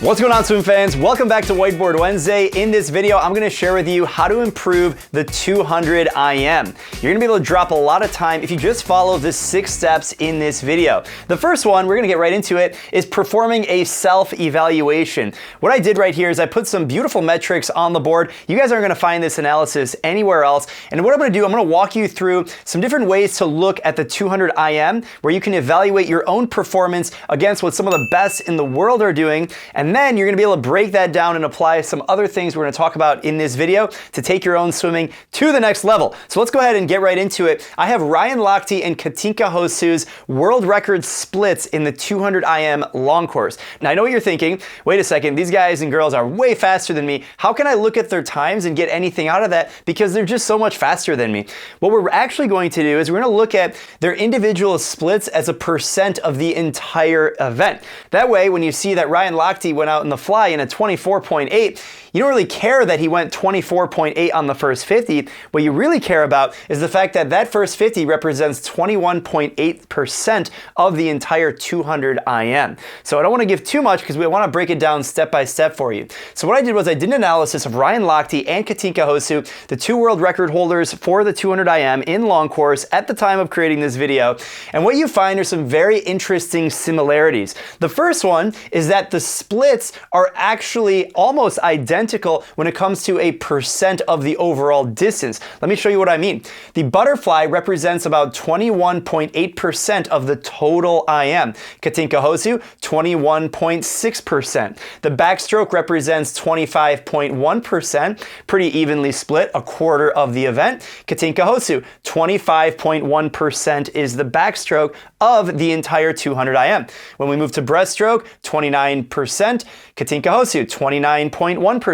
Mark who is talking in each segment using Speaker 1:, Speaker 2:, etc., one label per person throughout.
Speaker 1: What's going on, swim fans? Welcome back to Whiteboard Wednesday. In this video, I'm gonna share with you how to improve the 200 IM. You're gonna be able to drop a lot of time if you just follow the 6 steps in this video. The first one, we're gonna get right into it, is performing a self-evaluation. What I did right here is I put some beautiful metrics on the board. You guys aren't gonna find this analysis anywhere else. And what I'm gonna do, I'm gonna walk you through some different ways to look at the 200 IM, where you can evaluate your own performance against what some of the best in the world are doing. And then you're gonna be able to break that down and apply some other things we're gonna talk about in this video to take your own swimming to the next level. So let's go ahead and get right into it. I have Ryan Lochte and Katinka Hosszu's world record splits in the 200 IM long course. Now I know what you're thinking, wait a second, these guys and girls are way faster than me. How can I look at their times and get anything out of that? Because they're just so much faster than me. What we're actually going to do is we're gonna look at their individual splits as a percent of the entire event. That way, when you see that Ryan Lochte went out in the fly in a 24.8, you don't really care that he went 24.8 on the first 50. What you really care about is the fact that that first 50 represents 21.8% of the entire 200 IM. So I don't want to give too much because we want to break it down step by step for you. So what I did was I did an analysis of Ryan Lochte and Katinka Hosszu, the 2 world record holders for the 200 IM in long course at the time of creating this video. And what you find are some very interesting similarities. The first one is that the splits are actually almost identical when it comes to a percent of the overall distance. Let me show you what I mean. The butterfly represents about 21.8% of the total IM. Katinka Hosszu, 21.6%. The backstroke represents 25.1%, pretty evenly split, a quarter of the event. Katinka Hosszu, 25.1% is the backstroke of the entire 200 IM. When we move to breaststroke, 29%. Katinka Hosszu, 29.1%.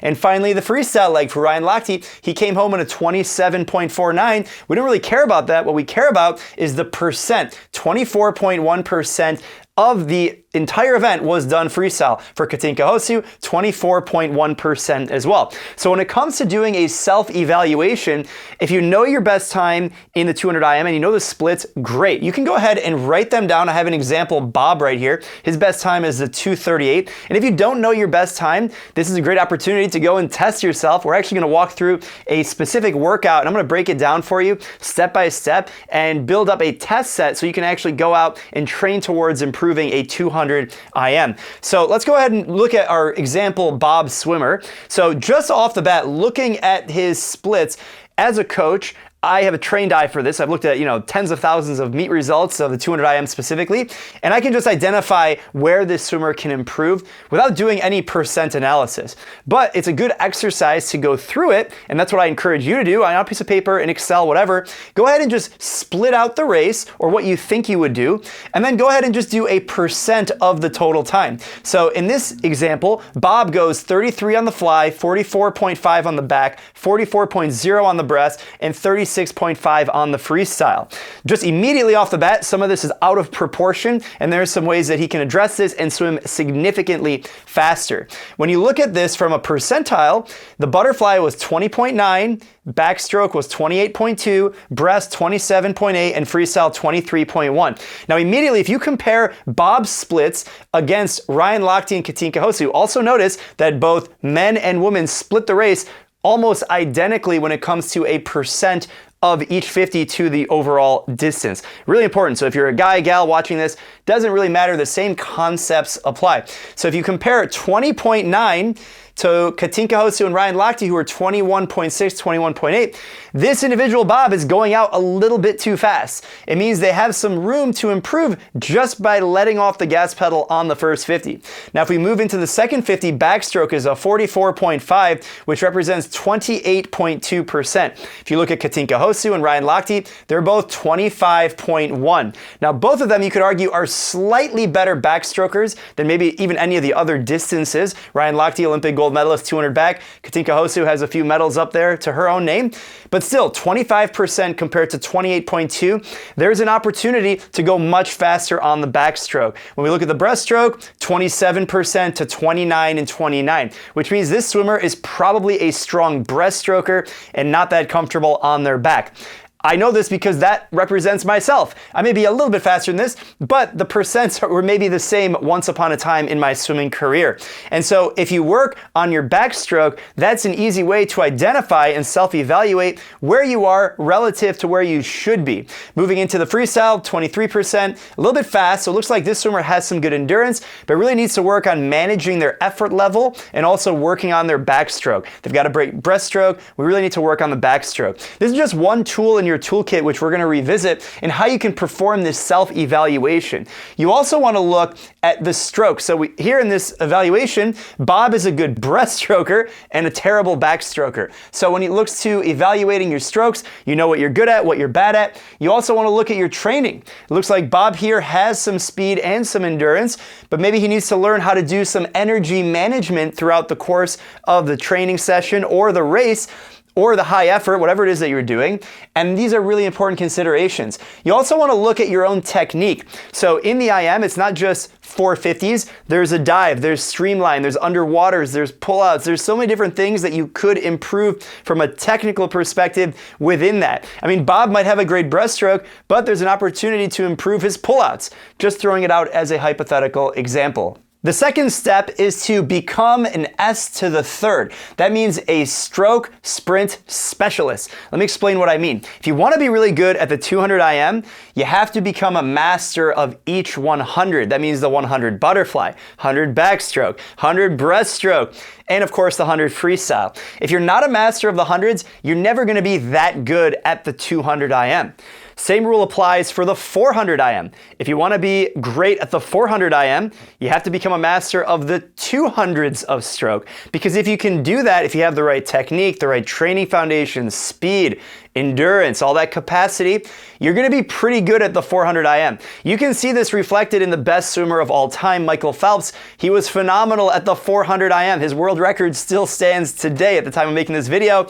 Speaker 1: And finally, the freestyle leg for Ryan Lochte, he came home in a 27.49. We don't really care about that. What we care about is the percent. 24.1% of the entire event was done freestyle. For Katinka Hosszu, 24.1% as well. So when it comes to doing a self-evaluation, if you know your best time in the 200 IM and you know the splits, great. You can go ahead and write them down. I have an example, Bob, right here. His best time is the 2:38. And if you don't know your best time, this is a great opportunity to go and test yourself. We're actually gonna walk through a specific workout and I'm gonna break it down for you step by step and build up a test set so you can actually go out and train towards improving a 200 IM. So let's go ahead and look at our example Bob swimmer. So just off the bat, looking at his splits as a coach, I have a trained eye for this. I've looked at, tens of thousands of meet results of the 200 IM specifically, and I can just identify where this swimmer can improve without doing any percent analysis. But it's a good exercise to go through it, and that's what I encourage you to do on a piece of paper, in Excel, whatever. Go ahead and just split out the race, or what you think you would do, and then go ahead and just do a percent of the total time. So in this example, Bob goes 33 on the fly, 44.5 on the back, 44.0 on the breast, and 36.5 on the freestyle. Just immediately off the bat, some of this is out of proportion, and there's some ways that he can address this and swim significantly faster. When you look at this from a percentile, the butterfly was 20.9, backstroke was 28.2, breast 27.8, and freestyle 23.1. Now immediately, if you compare Bob's splits against Ryan Lochte and Katinka Hosszu, also notice that both men and women split the race almost identically when it comes to a percent of each 50 to the overall distance. Really important. So if you're a guy, gal watching this, doesn't really matter. The same concepts apply. So if you compare 20.9 to Katinka Hosszu and Ryan Lochte, who are 21.6, 21.8, this individual Bob is going out a little bit too fast. It means they have some room to improve just by letting off the gas pedal on the first 50. Now, if we move into the second 50, backstroke is a 44.5, which represents 28.2%. If you look at Katinka Hosszu and Ryan Lochte, they're both 25.1. Now, both of them, you could argue, are slightly better backstrokers than maybe even any of the other distances. Ryan Lochte, Olympic gold medalist, 200 back. Katinka Hosszu has a few medals up there to her own name, but still 25% compared to 28.2. There's an opportunity to go much faster on the backstroke. When we look at the breaststroke, 27% to 29 and 29, which means this swimmer is probably a strong breaststroker and not that comfortable on their back. I know this because that represents myself. I may be a little bit faster than this, but the percents were maybe the same once upon a time in my swimming career. And so if you work on your backstroke, that's an easy way to identify and self-evaluate where you are relative to where you should be. Moving into the freestyle, 23%, a little bit fast, so it looks like this swimmer has some good endurance, but really needs to work on managing their effort level and also working on their backstroke. They've got a great breaststroke. We really need to work on the backstroke. This is just one tool in your toolkit, which we're going to revisit, and how you can perform this self-evaluation. You also want to look at the stroke. So here in this evaluation, Bob is a good breaststroker and a terrible backstroker. So when it looks to evaluating your strokes, you know what you're good at, what you're bad at. You also want to look at your training. It looks like Bob here has some speed and some endurance, but maybe he needs to learn how to do some energy management throughout the course of the training session or the race, or the high effort, whatever it is that you're doing. And these are really important considerations. You also want to look at your own technique. So in the IM, it's not just 450s. There's a dive, there's streamline, there's underwaters, there's pullouts. There's so many different things that you could improve from a technical perspective within that. I mean, Bob might have a great breaststroke, but there's an opportunity to improve his pullouts. Just throwing it out as a hypothetical example. The second step is to become an S to the third. That means a stroke sprint specialist. Let me explain what I mean. If you want to be really good at the 200 IM, you have to become a master of each 100. That means the 100 butterfly, 100 backstroke, 100 breaststroke, and of course the 100 freestyle. If you're not a master of the hundreds, you're never going to be that good at the 200 IM. Same rule applies for the 400 IM. If you want to be great at the 400 IM, you have to become a master of the 200s of stroke. Because if you can do that, if you have the right technique, the right training foundation, speed, endurance, all that capacity, you're going to be pretty good at the 400 IM. You can see this reflected in the best swimmer of all time, Michael Phelps. He was phenomenal at the 400 IM. His world record still stands today at the time of making this video.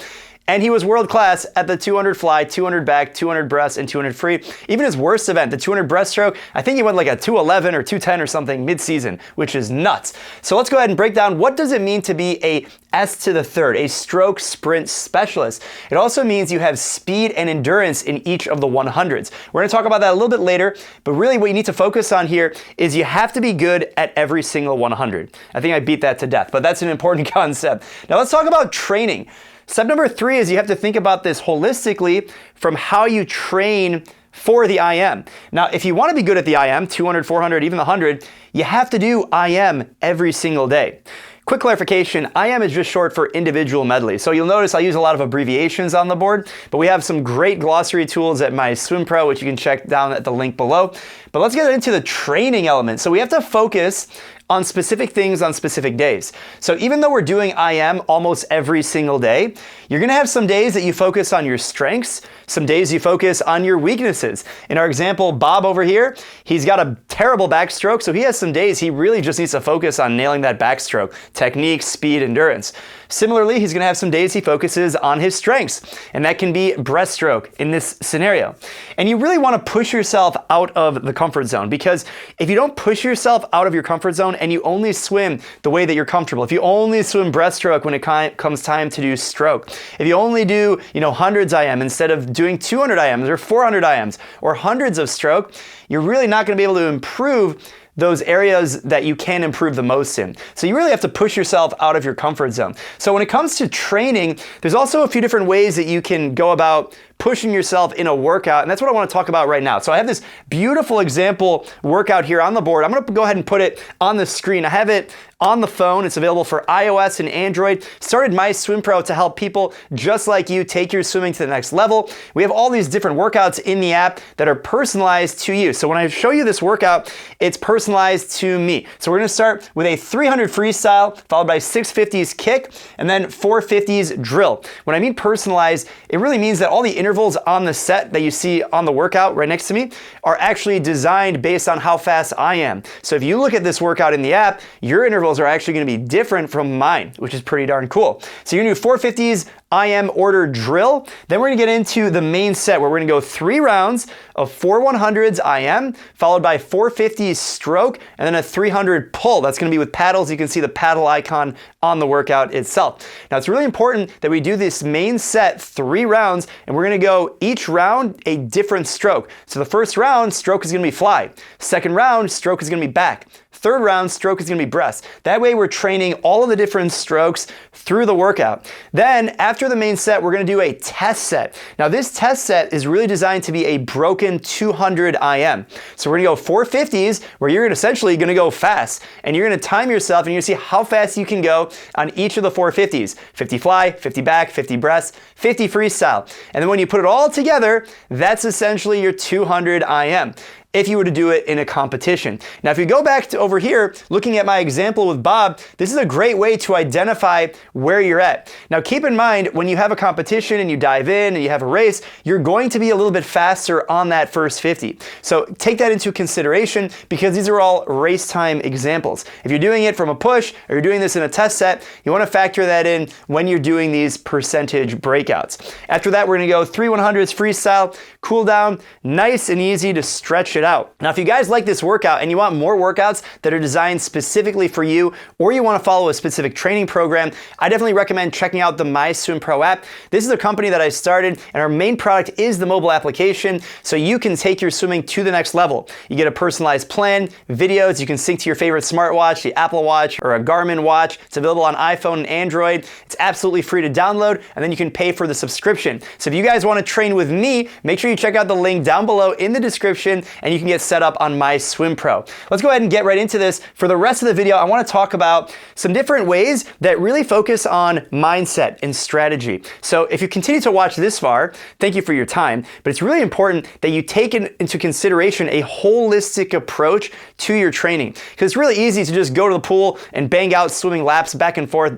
Speaker 1: And he was world class at the 200 fly, 200 back, 200 breast, and 200 free. Even his worst event, the 200 breaststroke, I think he went like a 211 or 210 or something mid-season, which is nuts. So let's go ahead and break down what does it mean to be a S to the third, a stroke sprint specialist. It also means you have speed and endurance in each of the 100s. We're going to talk about that a little bit later, but really what you need to focus on here is you have to be good at every single 100. I think I beat that to death, but that's an important concept. Now let's talk about training. Step number 3 is you have to think about this holistically from how you train for the IM. Now, if you want to be good at the IM, 200, 400, even the 100, you have to do IM every single day. Quick clarification, IM is just short for individual medley. So you'll notice I use a lot of abbreviations on the board, but we have some great glossary tools at MySwimPro, which you can check down at the link below. But let's get into the training element. So we have to focus on specific things on specific days. So even though we're doing IM almost every single day, you're gonna have some days that you focus on your strengths, some days you focus on your weaknesses. In our example, Bob over here, he's got a terrible backstroke, so he has some days he really just needs to focus on nailing that backstroke, technique, speed, endurance. Similarly, he's gonna have some days he focuses on his strengths, and that can be breaststroke in this scenario. And you really wanna push yourself out of the comfort zone, because if you don't push yourself out of your comfort zone and you only swim the way that you're comfortable, if you only swim breaststroke when it comes time to do stroke, if you only do, hundreds IM instead of doing 200 IMs or 400 IMs or hundreds of stroke, you're really not gonna be able to improve those areas that you can improve the most in. So you really have to push yourself out of your comfort zone. So when it comes to training, there's also a few different ways that you can go about pushing yourself in a workout, and that's what I want to talk about right now. So I have this beautiful example workout here on the board. I'm going to go ahead and put it on the screen. I have it on the phone. It's available for iOS and Android. Started MySwimPro to help people just like you take your swimming to the next level. We have all these different workouts in the app that are personalized to you. So when I show you this workout, it's personalized to me. So we're going to start with a 300 freestyle followed by 650s kick and then 450s drill. When I mean personalized, it really means that all the intervals on the set that you see on the workout right next to me are actually designed based on how fast I am. So if you look at this workout in the app, your intervals are actually going to be different from mine, which is pretty darn cool. So you're going to do 450s IM order drill. Then we're going to get into the main set where we're going to go 3 rounds of 4 100s IM followed by 450s stroke and then a 300 pull. That's going to be with paddles. You can see the paddle icon on the workout itself. Now it's really important that we do this main set 3 rounds, and we're going to go each round a different stroke. So the first round, stroke is gonna be fly. Second round, stroke is gonna be back. Third round, stroke is gonna be breast. That way we're training all of the different strokes through the workout. Then after the main set, we're gonna do a test set. Now this test set is really designed to be a broken 200 IM. So we're gonna go 450s where you're essentially gonna go fast, and you're gonna time yourself and you're gonna see how fast you can go on each of the 450s. 50 fly, 50 back, 50 breast, 50 freestyle. And then when you put it all together, that's essentially your 200 IM. If you were to do it in a competition. Now, if you go back to over here, looking at my example with Bob, this is a great way to identify where you're at. Now, keep in mind, when you have a competition and you dive in and you have a race, you're going to be a little bit faster on that first 50. So take that into consideration because these are all race time examples. If you're doing it from a push or you're doing this in a test set, you want to factor that in when you're doing these percentage breakouts. After that, we're going to go 3 100s freestyle, cool down, nice and easy to stretch it out. Now, if you guys like this workout and you want more workouts that are designed specifically for you, or you want to follow a specific training program, I definitely recommend checking out the MySwimPro app. This is a company that I started, and our main product is the mobile application, so you can take your swimming to the next level. You get a personalized plan, videos, you can sync to your favorite smartwatch, the Apple Watch or a Garmin watch. It's available on iPhone and Android. It's absolutely free to download, and then you can pay for the subscription. So if you guys want to train with me, make sure you check out the link down below in the description, and you can get set up on MySwimPro. Let's go ahead and get right into this. For the rest of the video, I want to talk about some different ways that really focus on mindset and strategy. So if you continue to watch this far, thank you for your time, but it's really important that you take into consideration a holistic approach to your training. Because it's really easy to just go to the pool and bang out swimming laps back and forth,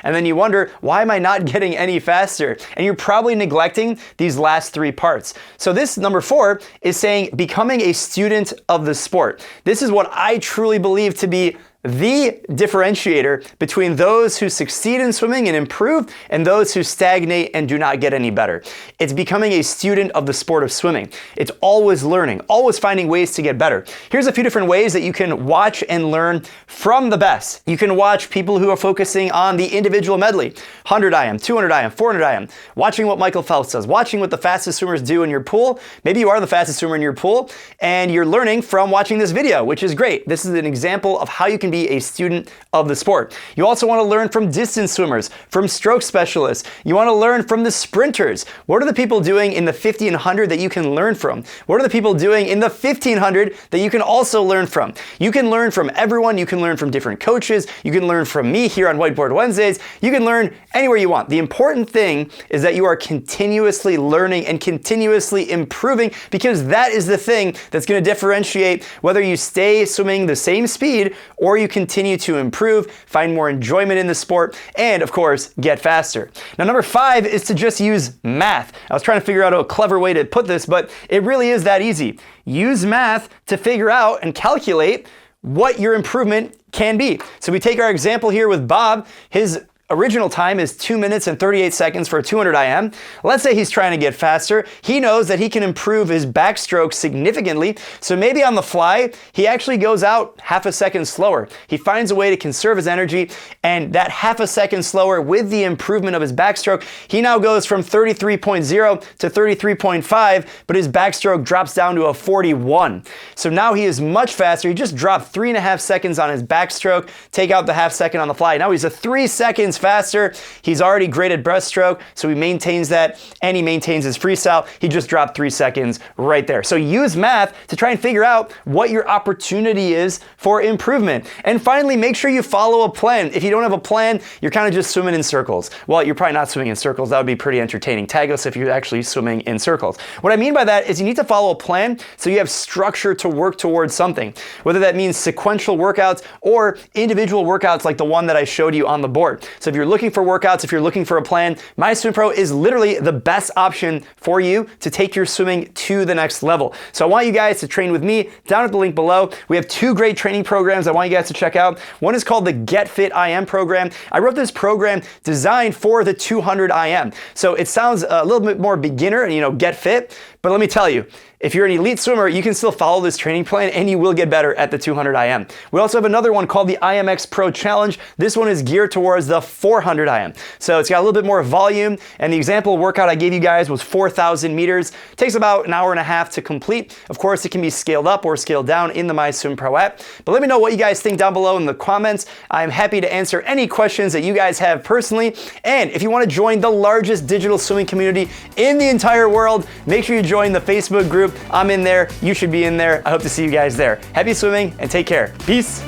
Speaker 1: and then you wonder, why am I not getting any faster? And you're probably neglecting these last 3 parts. So this number 4 is saying becoming a student of the sport. This is what I truly believe to be the differentiator between those who succeed in swimming and improve and those who stagnate and do not get any better. It's becoming a student of the sport of swimming. It's always learning, always finding ways to get better. Here's a few different ways that you can watch and learn from the best. You can watch people who are focusing on the individual medley, 100 IM, 200 IM, 400 IM, watching what Michael Phelps does, watching what the fastest swimmers do in your pool. Maybe you are the fastest swimmer in your pool and you're learning from watching this video, which is great. This is an example of how you can be a student of the sport. You also want to learn from distance swimmers, from stroke specialists. You want to learn from the sprinters. What are the people doing in the 50 and 100 that you can learn from? What are the people doing in the 1500 that you can also learn from? You can learn from everyone. You can learn from different coaches. You can learn from me here on Whiteboard Wednesdays. You can learn anywhere you want. The important thing is that you are continuously learning and continuously improving, because that is the thing that's going to differentiate whether you stay swimming the same speed or you continue to improve, find more enjoyment in the sport, and of course, get faster. Now, number 5 is to just use math. I was trying to figure out a clever way to put this, but it really is that easy. Use math to figure out and calculate what your improvement can be. So we take our example here with Bob. His original time is 2 minutes and 38 seconds for a 200 IM. Let's say he's trying to get faster. He knows that he can improve his backstroke significantly. So maybe on the fly, he actually goes out half a second slower. He finds a way to conserve his energy, and that half a second slower with the improvement of his backstroke, he now goes from 33.0 to 33.5, but his backstroke drops down to a 41. So now he is much faster. He just dropped 3.5 seconds on his backstroke. Take out the half second on the fly. Now he's a 3 seconds faster. He's already great at breaststroke, so he maintains that, and he maintains his freestyle. He just dropped 3 seconds right there. So use math to try and figure out what your opportunity is for improvement. And finally, make sure you follow a plan. If you don't have a plan, you're kind of just swimming in circles. Well, you're probably not swimming in circles. That would be pretty entertaining. Tag us if you're actually swimming in circles. What I mean by that is you need to follow a plan so you have structure to work towards something, whether that means sequential workouts or individual workouts like the one that I showed you on the board. So if you're looking for workouts, if you're looking for a plan, MySwimPro is literally the best option for you to take your swimming to the next level. So I want you guys to train with me down at the link below. We have 2 great training programs I want you guys to check out. One is called the Get Fit IM program. I wrote this program designed for the 200 IM. So it sounds a little bit more beginner and, get fit, But let me tell you, if you're an elite swimmer, you can still follow this training plan and you will get better at the 200 IM. We also have another one called the IMX Pro Challenge. This one is geared towards the 400 IM. So it's got a little bit more volume, and the example workout I gave you guys was 4,000 meters. It takes about an hour and a half to complete. Of course, it can be scaled up or scaled down in the MySwimPro app. But let me know what you guys think down below in the comments. I'm happy to answer any questions that you guys have personally. And if you want to join the largest digital swimming community in the entire world, make sure you join the Facebook group. I'm in there. You should be in there. I hope to see you guys there. Happy swimming and take care. Peace.